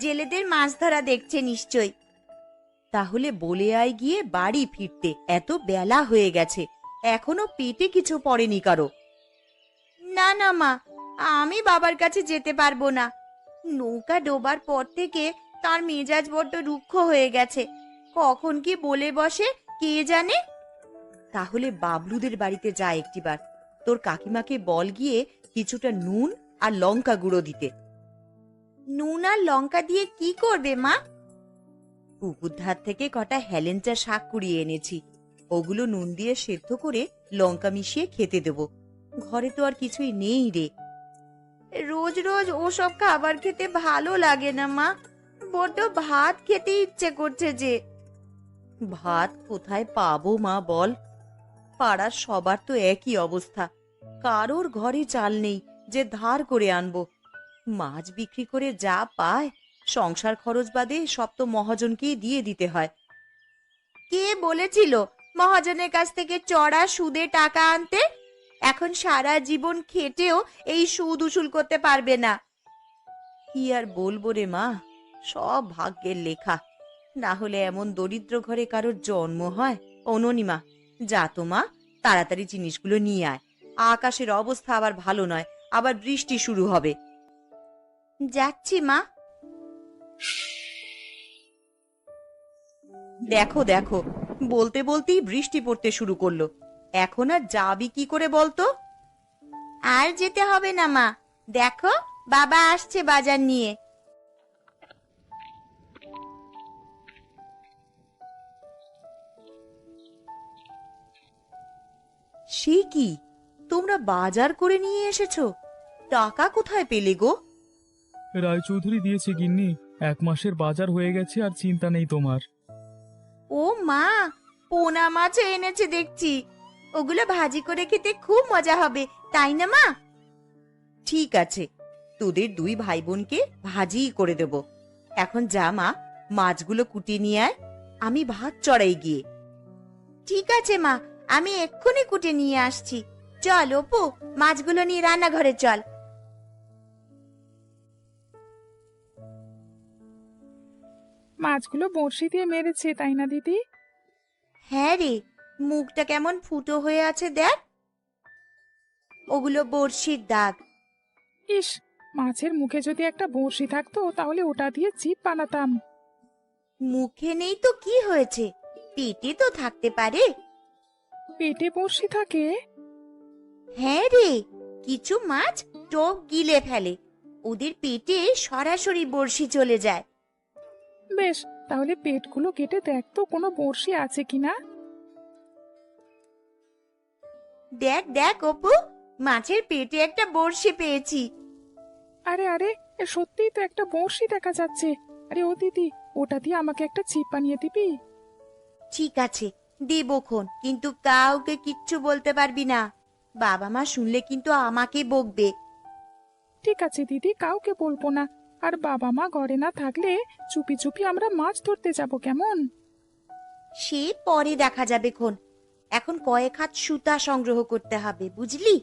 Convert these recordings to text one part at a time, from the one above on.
জেলেদের মাছ ধরা দেখছে নিশ্চয়। তাহলে বলে আয় গিয়ে বাড়ি ফিরতে, এত বেলা হয়ে গেছে, এখনো পেটে কিছু পড়েনি কারো। না না মা, আমি বাবার কাছে যেতে পারবো না। নৌকা ডোবার পর থেকে তার মেজাজ বড্ড রুক্ষ হয়ে গেছে, কখন কি বলে বসে কে জানে। তাহলে বাবলুদের বাড়িতে যা একটিবার, তোর কাকিমাকে বল গিয়ে কিছুটা নুন আর লঙ্কা গুঁড়ো দিতে। নুন আর লঙ্কা দিয়ে কি করবে মা? পুকুর ধার থেকে কটা হেলেঞ্চা শাক কুড়িয়ে এনেছি, ওগুলো নুন দিয়ে সেদ্ধ করে লঙ্কা মিশিয়ে খেতে দেব। ঘরে তো আর কিছুই নেই রে। রোজ রোজ ওসব খাবার খেতে ভালো লাগে না মা, বড্ড ভাত খেতে ইচ্ছে করছে যে। ভাত কোথায় পাবো মা বল? পাড়ার সবার তো একই অবস্থা, কারোর ঘরে চাল নেই যে ধার করে আনবো। মাছ বিক্রি করে যা পায় সংসার খরচ বাদে সব তো মহাজনকেই দিয়ে দিতে হয়। কে বলেছিল মহাজনের কাছ থেকে চড়া সুদে টাকা আনতে? এখন সারা জীবন খেটেও এই সুদ উসুল করতে পারবে না। কি আর বলবো রে মা, সব ভাগ্যের লেখা, না হলে এমন দরিদ্র ঘরে কারোর জন্ম হয়? অননিমা, যা তো মা, তাড়াতাড়ি জিনিসগুলো নিয়ে আয়, আকাশের অবস্থা আবার ভালো নয়, আবার বৃষ্টি শুরু হবে। যাচ্ছি মা। দেখো দেখো, বলতে বলতেই বৃষ্টি পড়তে শুরু করলো, এখন আর যাবি কি করে বলতো? আর যেতে হবে না মা, দেখো বাবা আসছে বাজার নিয়ে। সে কি, তোমরা বাজার করে নিয়ে এসেছো? টাকা কোথায় পেলে গো? রায়চৌধুরী দিয়েছে গিন্নি, 1 মাসের বাজার হয়ে গেছে, আর চিন্তা নেই তোমার। ও মা, পোনা মাছ এনেছে দেখছি, ওগুলো ভাজি করে খেতে খুব মজা হবে, তাই না মা? ঠিক আছে, তোদের 2 ভাই বোনকে ভাজিই করে দেব। এখন যা মা, মাছগুলো কুটিয়ে নিয়ে আয়, আমি ভাত চড়াই গিয়ে। ঠিক আছে মা, আমি এক্ষুনি কুটে নিয়ে আসছি। চল অপু, মাছগুলো নিয়ে রান্নাঘরে চল। মাছগুলো বড়শি দিয়ে মেরেছে, তাই না দিদি? হ্যাঁ রে, মুখটা কেমন ফুটো হয়ে আছে দেখ, ওগুলো বড়শির দাগ। ইস, মাছের মুখে যদি একটা বড়শি থাকতো তাহলে ওটা দিয়ে ছিপ বানাতাম। মুখে নেই তো কি হয়েছে, পেটে তো থাকতে পারে। পেটে বড়শি থাকে? হ্যাঁ রে, কিছু মাছ টোপ গিলে ফেলে, ওদের পেটে সরাসরি বড়শি চলে যায়। বেশ, তাহলে পেটগুলো কেটে দেখ তো কোনো বড়শি আছে কিনা। দেখ দেখ অপু, মাছের পেটে একটা বড়শি পেয়েছি। আরে আরে, সত্যিই তো একটা বড়শি দেখা যাচ্ছে। আরে ও দিদি, ওটা দিয়ে আমাকে একটা ছিপ বানিয়ে দিবি? ঠিক আছে, দেবক্ষণ, কিন্তু কাউকে কিচ্ছু বলতে পারবি না, বাবা মা শুনলে কিন্তু আমাকে বকবে। ঠিক আছে দিদি, কাউকে বলবো না। আর বাবা মা ঘরে না থাকলে চুপি চুপি আমরা মাছ ধরতে যাব, কেমন? সে পরে দেখা যাবে খন, এখন কয়েক হাত সুতা সংগ্রহ করতে হবে, বুঝলি?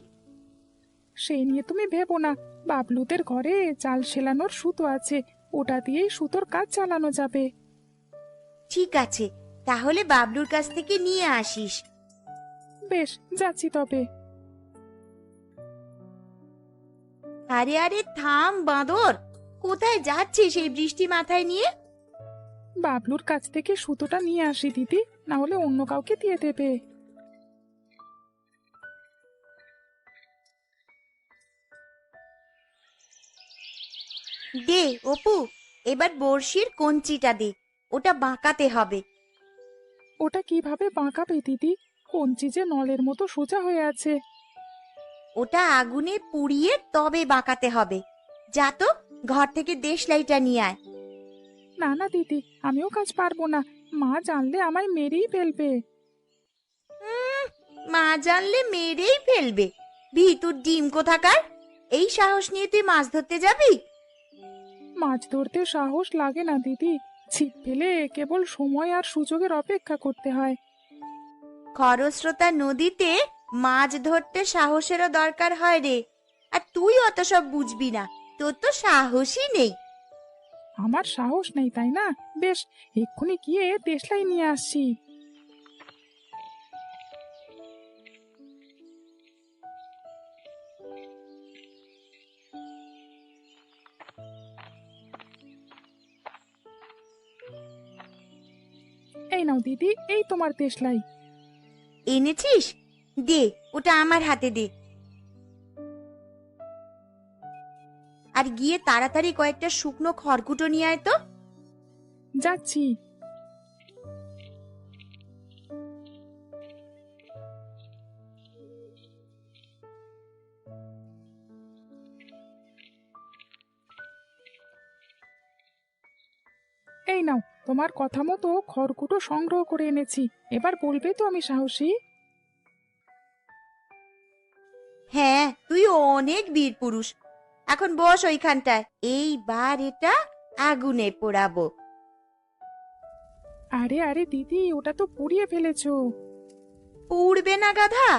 সেই নিয়ে তুমি ভেবো না, বাবলুদের ঘরে জাল সেলানোর সুতো আছে, ওটা দিয়েই সুতোর কাজ চালানো যাবে। ঠিক আছে, তাহলে বাবলুর কাছ থেকে নিয়ে আসিস। বেশ, যাচ্ছি তবে। আরে আরে থাম বাঁদর, কোথায় যাচ্ছিস এই বৃষ্টি মাথায় নিয়ে? বাবলুর কাছ থেকে সুতোটা নিয়ে আসি দিদি, না হলে অন্য কাউকে দিয়ে দেবে। দে অপু, এবার বড়শির কঞ্চিটা দে, ওটা বাঁকাতে হবে। ওটা কিভাবে বাঁকাবে দিদি? কঞ্চি যে নলের মতো সোজা হয়ে আছে। ওটা আগুনে পুড়িয়ে তবে বাঁকাতে হবে। যা তো, ঘর থেকে দেশলাইটা নিয়ে আয়। না না দিদি, আমিও কাজ পারবো না, মা জানলে আমায় মেরেই ফেলবে। মা জানলে মেরেই ফেলবে? ভিতুর ডিম কোথাকার, এই সাহস নিয়ে তুই মাছ ধরতে যাবি? মাছ ধরতে সাহস লাগে না দিদি, ছিপ ফেলে কেবল সময় আর সুযোগের অপেক্ষা করতে হয়। খরস্রোতা নদীতে মাছ ধরতে সাহসেরও দরকার হয় রে, আর তুই অত সব বুঝবি না, তোর তো সাহসই নেই। আমার সাহস নেই, তাই না? বেশ, এক্ষুনি গিয়ে দেশলাই নিয়ে আসছি। এই নাও দিদি, এই তোমার দেশলাই। এনেছিস? দে, ওটা আমার হাতে দে। আর গিয়ে তাড়াতাড়ি কয়েকটা শুকনো খড়কুটো নিয়ে আয় তো। যাচ্ছি। এই নাও, তোমার কথা মতো খড়কুটো সংগ্রহ করে এনেছি। এবার বলবে তো আমি সাহসী? হ্যাঁ, তুই অনেক বীর পুরুষ। এখন বস ওইখানটায়, এইবার এটা আগুনে পোড়াবো। আরে আরে দিদি, ওটা তো পুড়িয়ে ফেলেছো। পুড়বে না গাধা,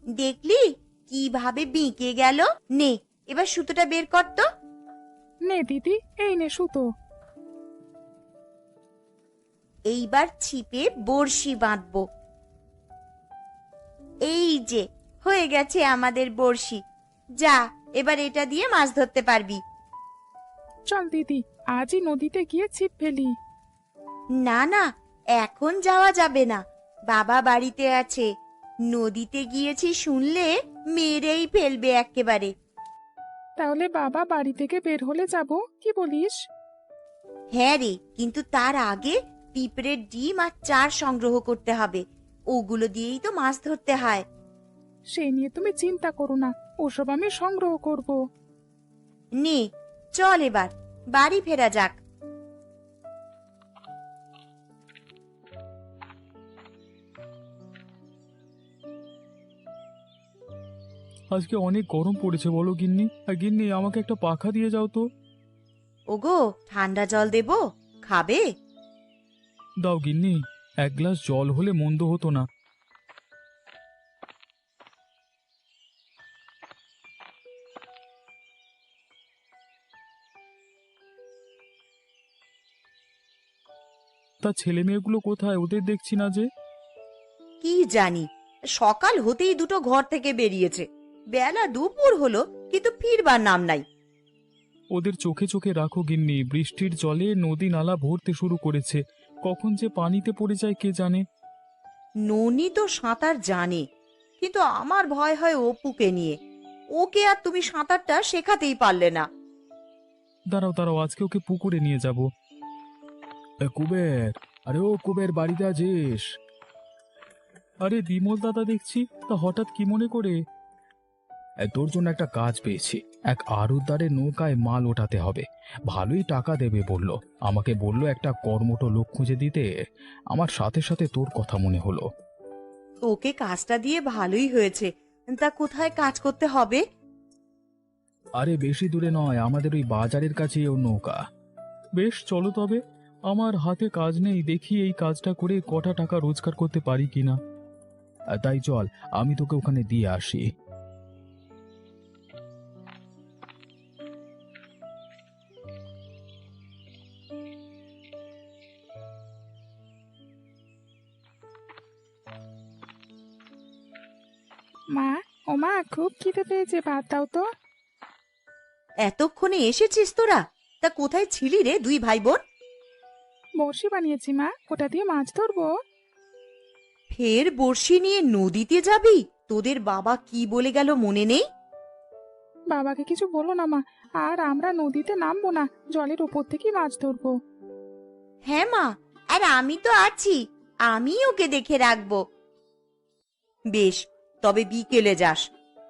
দেখলি কিভাবে বিঁকে গেল। নে, এবার সুতোটা বের কর তো। নে দিদি, এই নে সুতো। এইবার ছিপে বড়শি বাঁধবো। এই যে হয়ে গেছে আমাদের বড়শি। যা, এবার এটা দিয়ে মাছ ধরতে পারবি। চল দিদি, আজই নদীতে গিয়ে ছিপ ফেলি। না না, এখন যাওয়া যাবে না, বাবা বাড়িতে আছে। নদীতে গিয়েছি শুনলে মেরেই ফেলবে একেবারে। তাহলে বাবা বাড়ি থেকে বের হলে যাব, কি বলিস? হ্যাঁ রে, কিন্তু তার আগে পিঁপড়ের ডিম আর চার সংগ্রহ করতে হবে। ওগুলো দিয়েই তো মাছ ধরতে হয়। সে নিয়ে তুমি চিন্তা করো না, ওসব আমি সংগ্রহ করব। নে, চল এবার বাড়ি ফেরা যাক। আজকে অনেক গরম পড়েছে বলো গিন্নি। আর গিন্নি, আমাকে একটা পাখা দিয়ে যাও তো। ওগো, ঠান্ডা জল দেবো, খাবে? দাও গিন্নি, এক গ্লাস জল হলে মন্দ হতো না। তা ছেলে মেয়েগুলো কোথায়? ওদের দেখছি না যে। কি জানি, সকাল হতেই দুটো ঘর থেকে বেরিয়েছে। বেলা দুপুর হলো, কিন্তু ফিরবার নাম নাই। ওদের চোখে চোখে রাখো গিন্নি, বৃষ্টির জলে নদী নালা ভরতে শুরু করেছে। কখন যে পানিতে পড়ে যায় কে জানে। ননি তো সাঁতার জানে, কিন্তু আমার ভয় হয় অপুকে নিয়ে। ওকে আর তুমি সাঁতারটা শেখাতেই পারলে না। দাঁড়াও দাঁড়াও, আজকে ওকে পুকুরে নিয়ে যাব। কুবের, আরে ও কুবের, বাড়িতে আছিস? আরে বিমল দাদা দেখছি, তা হঠাৎ কি মনে করে? তোর জন্য একটা কাজ পেয়েছি। এক আড়তদারের নৌকায় মাল ওঠাতে হবে, ভালোই টাকা দেবে বলল। আমাকে বলল একটা কর্মঠ লোক খুঁজে দিতে। আমার সাথে সাথে তোর কথা মনে হলো। ওকে কাজটা দিয়ে ভালোই হয়েছে। তা কোথায় কাজ করতে হবে? আরে বেশি দূরে নয়, আমাদের ওই বাজারের কাছেই ওর নৌকা। বেশ, চলো তবে। আমার হাতে কাজ নেই, দেখি এই কাজটা করে কটা টাকা রোজগার করতে পারি কিনা। তাই চল, আমি তোকে ওখানে দিয়ে আসি। মা, ও মা, খুব খিদে পেয়েছে, ভাত দাও তো। এতক্ষণে এসেছিস তোরা? তা কোথায় ছিলি রে দুই ভাই বোন? বড়শি বানিয়েছি মা, ওটা দিয়ে মাছ ধরবো। ফের বড়শি নিয়ে নদীতে যাবি? তোদের বাবা কি বলে গেল মনে নেই? বাবাকে কিছু বলো না মা, আর আমরা নদীতে নামবো না, জলের উপর থেকেই মাছ ধরবো। হ্যাঁ মা, আর আমি তো আছি, আমি ওকে দেখে রাখবো। বেশ, তবে বিকেলে যাস।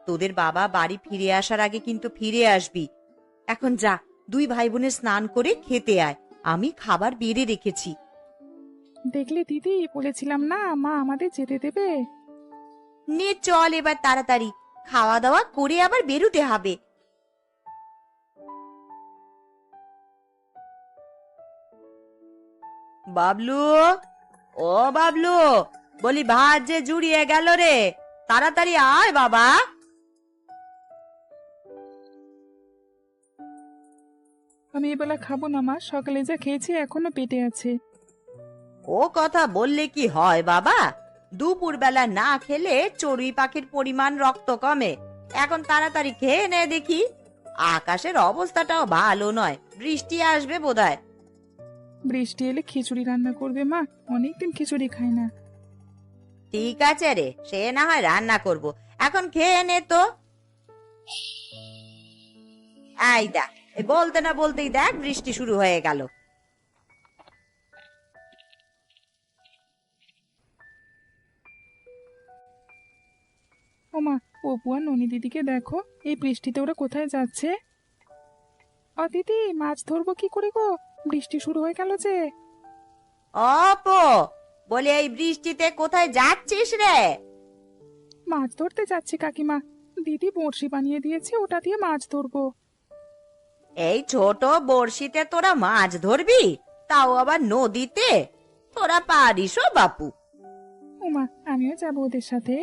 তোদের বাবা বাড়ি ফিরে আসার আগে কিন্তু ফিরে আসবি। এখন যা, দুই ভাই বোনে স্নান করে খেতে আয়, আমি খাবার বেড়ে রেখেছি। দেখলে দিদি, বলেছিলাম না মা আমাদের যেতে দেবে। নে চল এবার তাড়াতাড়ি, খাওয়া দাওয়া করে আবার বেরোতে হবে। বাবলু, ও বাবলু, বলি ভাত যে জুড়িয়ে গেল রে, তাড়াতাড়ি আয় বাবা। আমি এবেলা খাবো না মা, সকালে যা খেয়েছি এখনো পেটে আছে। ও কথা বললে কি হয় বাবা? দুপুরবেলা না খেলে চড়ুই পাখির পরিমাণ রক্ত কমে। এখন তাড়াতাড়ি খেয়ে নে দেখি। আকাশের অবস্থাটাও ভালো নয়, বৃষ্টি আসবে বোধহয়। বৃষ্টি এলে খিচুড়ি রান্না করবে মা, অনেকদিন খিচুড়ি খাই না। ঠিক আছে রে, সে না হয় রান্না করব, এখন খেয়ে নে তো। আই দেখ, এই বলতে না বলতেই দেখ বৃষ্টি শুরু হয়ে গেল। ও মা, অপু আর ননি দিদিকে দেখো, এই বৃষ্টিতে ওরা কোথায় যাচ্ছে? ও দিদি, মাছ ধরবো কি করে গো, বৃষ্টি শুরু হয়ে গেল যে। অপো, বলে এই বৃষ্টিতে কোথায় যাচ্ছিস রে? মাছ ধরতে যাচ্ছি কাকিমা, দিদি বড়শি বানিয়ে দিয়েছে, ওটা দিয়ে মাছ ধরবো। এই ছোট বড়শিতে তোরা মাছ ধরবি, তাও আবার নদীতে? তোরা পারিস ও বাপু? ওমা, আমিও যাবো ওদের সাথে।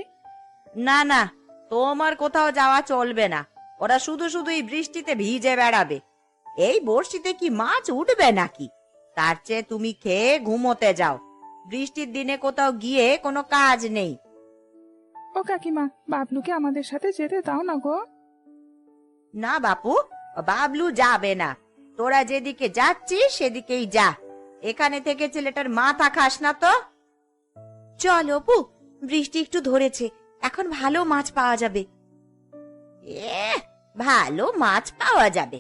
না না, তোমার কোথাও যাওয়া চলবে না। ওরা শুধু শুধু এই বৃষ্টিতে ভিজে বেড়াবে। এই বড়শিতে কি মাছ উঠবে নাকি? তার চেয়ে তুমি খেয়ে ঘুমোতে যাও। বৃষ্টির দিনে কোথাও গিয়ে কোনো কাজ নেই। ও কাকিমা, বাবলুকে আমাদের সাথে যেতে দাও না গো। না বাপু, বাবলু যাবে না। তোরা যেদিকে যাচ্ছিস সেদিকেই যা, এখানে থেকে ছেলেটার মাথা খাস না তো। চল অপু, বৃষ্টি একটু ধরেছে, এখন ভালো মাছ পাওয়া যাবে। ভালো মাছ পাওয়া যাবে?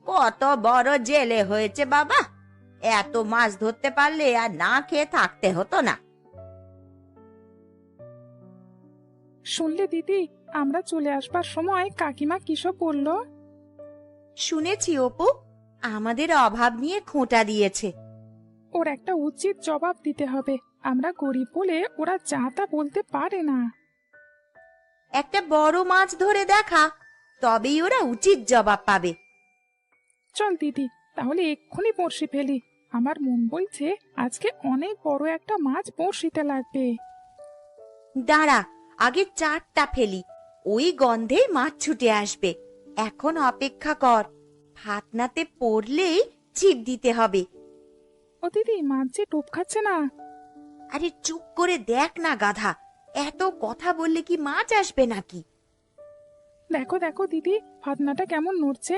কত বড় জেলে হয়েছে বাবা, এত মাছ ধরতে পারলে আর না খেয়ে থাকতে হতো না। শুনলে দিদি, আমরা চলে আসবার সময় কাকিমা কিসব বললো? শুনেছি অপু, আমাদের অভাব নিয়ে খোঁটা দিয়েছে। ওর একটা উচিত জবাব দিতে হবে, আমরা গরিব বলে ওরা যা তা বলতে পারে না। একটা বড় মাছ ধরে দেখা, তবেই ওরা উচিত জবাব পাবে। চল দিদি, তাহলে এক্ষুনি বড়শি ফেলি। আমার মন বলছে আজকে অনেক বড় একটা মাছ বড়শিতে লাগবে। দাঁড়া, আগে চারটা ফেলি, ওই গন্ধেই মাছ ছুটে আসবে। এখন অপেক্ষা কর, ফাতনাতে পড়লেই ছিপ দিতে হবে। ও দিদি, মাছ যে টোপ খাচ্ছে না। আরে চুপ করে দেখ না গাধা, এত কথা বললে কি মাছ আসবে নাকি? দেখো দেখো দিদি, ফাতনাটা কেমন নড়ছে।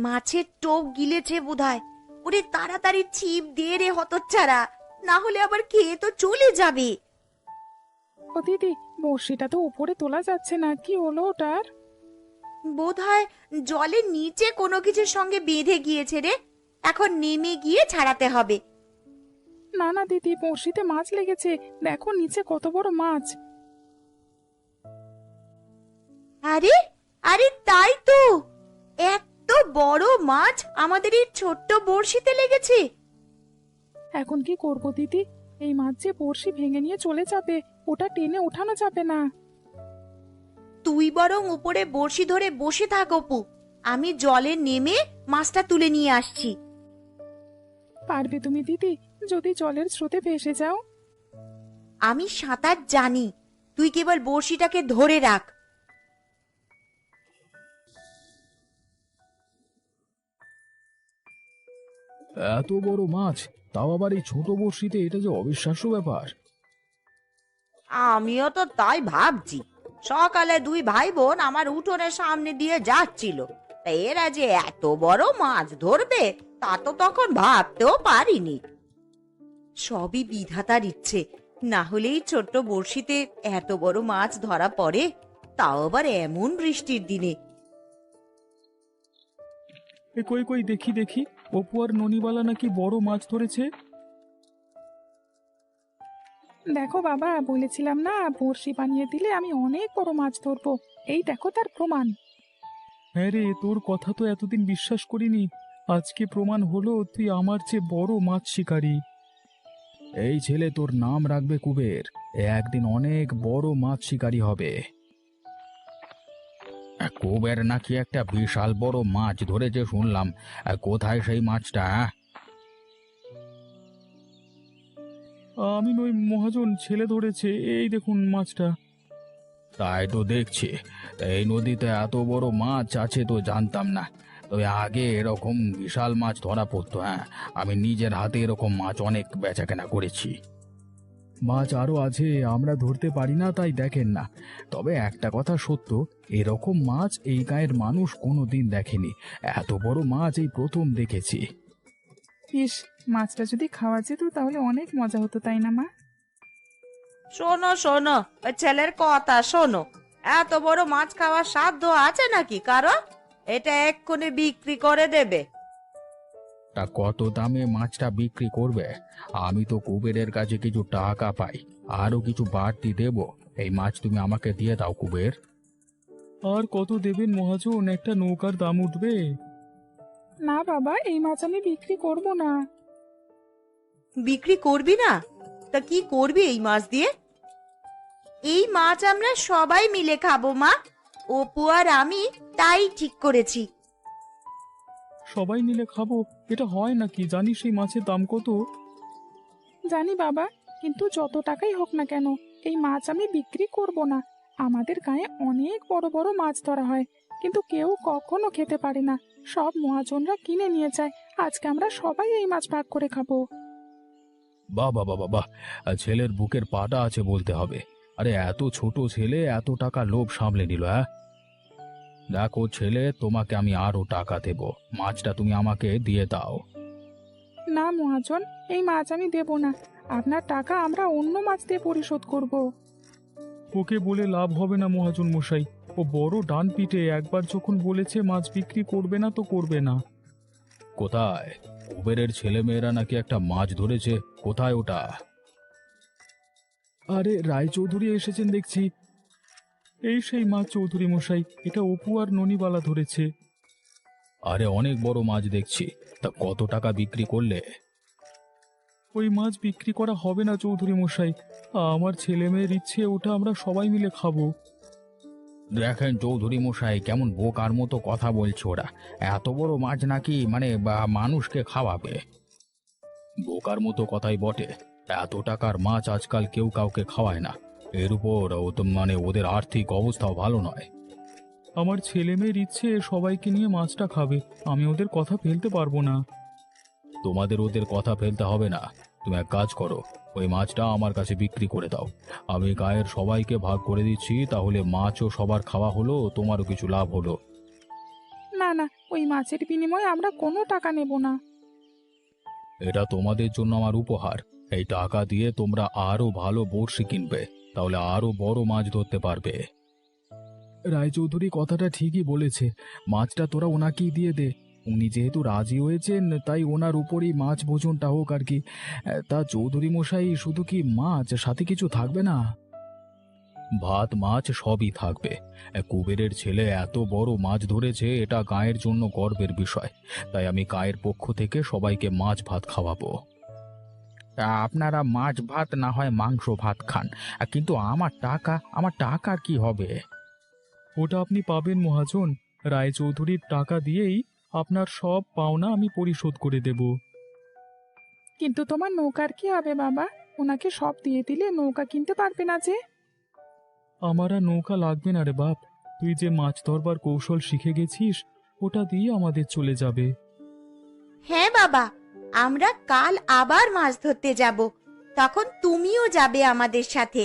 মাছের টোপ গিলেছে বোধহয়। ওরে তাড়াতাড়ি ছিপ দে রে হতচ্ছাড়া, না হলে আবার খেয়ে তো চলে যাবে। ও দিদি, বড়শিটা তো উপরে তোলা যাচ্ছে না, কি হলো ওটার? বোধহয় জলের নিচে কোনো কিছুর সঙ্গে বেঁধে গিয়েছে রে, এখন নেমে গিয়ে ছাড়াতে হবে। না না দিদি, বড়শিতে মাছ লেগেছে, দেখো নিচে কত বড় মাছ। আরে আরে, তাই তো, এত বড় মাছ আমাদের এই ছোট্ট বড়শিতে লেগেছে। এখন কি করব দিদি, এই মাছ যে বড়শি ভেঙে নিয়ে চলে যাবে, ওটা টেনে ওঠানো যাবে না। তুই বরং উপরে বড়শি ধরে বসে থাক অপু, আমি জলে নেমে মাছটা তুলে নিয়ে আসছি। পারবে তুমি দিদি, যদি জলের স্রোতে ভেসে যাও? আমি সাঁতার জানি, তুই কেবল বড়শিটাকে ধরে রাখ। এত বড় মাছ, তাও আবার এই ছোট বড়শিতে, এটা যে অবিশ্বাস্য ব্যাপার। আমিও তো তাই ভাবছি। সকালে দুই ভাই বোন আমার উঠোনের সামনে দিয়ে যাচ্ছিল, তা এরা যে এত বড় মাছ ধরবে তা তো তখন ভাবতেও পারিনি। সবই বিধাতার ইচ্ছে, না হলেই ছোট্ট বড়শিতে এত বড় মাছ ধরা পড়ে, তাও আবার এমন বৃষ্টির দিনে। এ কই কই, দেখি দেখি, অপু আর ননিবালা নাকি বড় মাছ ধরেছে। দেখো বাবা, বলেছিলাম না বড়শি বানিয়ে দিলে আমি অনেক বড় মাছ ধরবো, এই দেখো তার প্রমাণ। হ্যাঁ রে, তোর কথা তো এতদিন বিশ্বাস করিনি, আজকে প্রমাণ হলো তুই আমার চেয়ে বড় মাছ শিকারী। এই ছেলে তোর নাম রাখবে কুবের, এ একদিন অনেক বড় মাছ শিকারী হবে। কুবের নাকি একটা বিশাল বড় মাছ ধরেছে শুনলাম, কোথায় সেই মাছটা? আমি নই মহাজন, ছেলে ধরেছে, এই দেখুন মাছটা। তাই তো দেখছি। এই নদীতে এত বড় মাছ আছে তো জানতাম না। তবে আগে এরকম বিশাল মাছ ধরা পড়তো, হ্যাঁ। আমি নিজের হাতে এরকম মাছ অনেক বেচাকেনা করেছি। মাছ আরো আছে, আমরা ধরতে পারি না তাই দেখেন না। তবে একটা কথা সত্য, এরকম মাছ এই গায়ের মানুষ কোনোদিন দেখেনি। এত বড় মাছ এই প্রথম দেখেছি। ইস, মাছটা যদি খাওয়া যেত তাহলে অনেক মজা হতো, তাই না মা? শোনো শোনো, ওই ছেলের কথা শোনো। এত বড় মাছ খাওয়ার সাধ্য আছে নাকি কারো? এটা এক্ষুনি বিক্রি করে দেবে। তা কত দামে মাছটা বিক্রি করবে? আমি তো কুবেরের কাছে কিছু টাকা পাই, আরো কিছু বাড়তি দেব। এই মাছ তুমি আমাকে দিয়ে দাও কুবের। আর কত দেবেন মহাজন? একটা নৌকার দাম উঠবে। না বাবা, এই মাছ আমি বিক্রি করব না। বিক্রি করবি না? তা কি করবি এই মাছ দিয়ে? এই মাছ আমরা সবাই মিলে খাবো মা। অপু আর আমি তাই ঠিক করেছি। সবাই মিলে খাবো? এটা হয় নাকি? জানিস এই মাছের দাম কত? জানি বাবা, কিন্তু যত টাকাই হোক না কেন, এই মাছ আমি বিক্রি করব না। আমাদের গায়ে অনেক বড় বড় মাছ ধরা হয়, কিন্তু কেউ কখনো খেতে পারে না। সব মহাজনরা কিনে নিয়ে যায়। আজকে আমরা সবাই এই মাছ ভাগ করে খাবো। বাহ বাহ বাহ বাহ বাহ! ছেলের বুকের পাটা আছে বলতে হবে। আরে এত ছোট ছেলে এত টাকা লোভ সামলে নিল, হ্যাঁ? দেখো ছেলে, তোমাকে আমি আরো টাকা দেব। মাছটা তুমি আমাকে দিয়ে দাও। না মহাজন, এই মাছ আমি দেব না। আপনার টাকা আমরা অন্য মাছ দিয়ে পরিশোধ করব। ওকে বলে লাভ হবে না মহাজন মশাই। ও বড় ডান পিটে, একবার যখন বলেছে মাছ বিক্রি করবে না তো করবে না। কোথায়? কুবেরের ছেলেমেয়েরা নাকি একটা মাছ ধরেছে, কোথায় ওটা? আরে রায়চৌধুরী এসেছেন দেখছি। এই সেই মাছ চৌধুরী মশাই, এটা অপু আর ননিবালা ধরেছে। আরে অনেক বড় মাছ দেখছি। তা কত টাকা বিক্রি করলে? ওই মাছ বিক্রি করা হবে না চৌধুরী মশাই। আমার ছেলে মেয়ের ইচ্ছে, ওটা আমরা সবাই মিলে খাবো। দেখেন চৌধুরী মশাই, কেমন বোকার মতো কথা বলছে ওরা। এত বড় মাছ নাকি মানে বা মানুষকে খাওয়াবে? বোকার মতো কথাই বটে। এত টাকার মাছ আজকাল কেউ কাউকে খাওয়ায় না। এর উপর ও তো মানে ওদের আর্থিক অবস্থাও ভালো নয়। আমার ছেলে মেয়ের ইচ্ছে সবাইকে নিয়ে মাছটা খাবে, আমি ওদের কথা ফেলতে পারবো না। তোমাদের ওদের কথা ফেলতে হবে না। তুমি এক কাজ করো, ওই মাছটা আমার কাছে বিক্রি করে দাও। আমি গায়ের সবাইকে ভাগ করে দিচ্ছি, তাহলে মাছও সবার খাওয়া হলো, তোমারও কিছু লাভ হলো। না না, ওই মাছের বিনিময়ে আমরা কোনো টাকা নেব না। এটা তোমাদের জন্য আমার উপহার। এই টাকা দিয়ে তোমরা আরো ভালো বড়শি কিনবে, তাহলে আরো বড় মাছ ধরতে পারবে। রায়চৌধুরী কথাটা ঠিকই বলেছে। মাছটা তোরা ওনাকেই দিয়ে দে। উনি যেহেতু রাজি হয়েছেন, তাই ওনার উপরই মাছ ভোজনটা হোক আর কি। তা চৌধুরী মশাই, শুধু কি মাছ, সাথে কিছু থাকবে না? ভাত মাছ সবই থাকবে। কুবেরের ছেলে এত বড় মাছ ধরেছে, এটা গায়ের জন্য গর্বের বিষয়। তাই আমি গায়ের পক্ষ থেকে সবাইকে মাছ ভাত খাওয়াবো। তা আপনারা মাছ ভাত না হয় মাংস ভাত খান, কিন্তু আমার টাকার কি হবে? ওটা আপনি পাবেন মহাজন। রায়চৌধুরীর টাকা দিয়েই আপনার সব পাওনা আমি পরিশোধ করে দেব। কিন্তু তোমার নৌকার কি হবে বাবা? ওনাকে সব দিয়ে দিলে নৌকা কিনতে পারবে না যে। আমার আর নৌকা লাগবে না রে বাপ। তুই যে মাছ ধরবার কৌশল শিখে গেছিস, ওটা দিয়ে আমাদের চলে যাবে। হ্যাঁ বাবা, আমরা কাল আবার মাছ ধরতে যাব। তখন তুমিও যাবে আমাদের সাথে।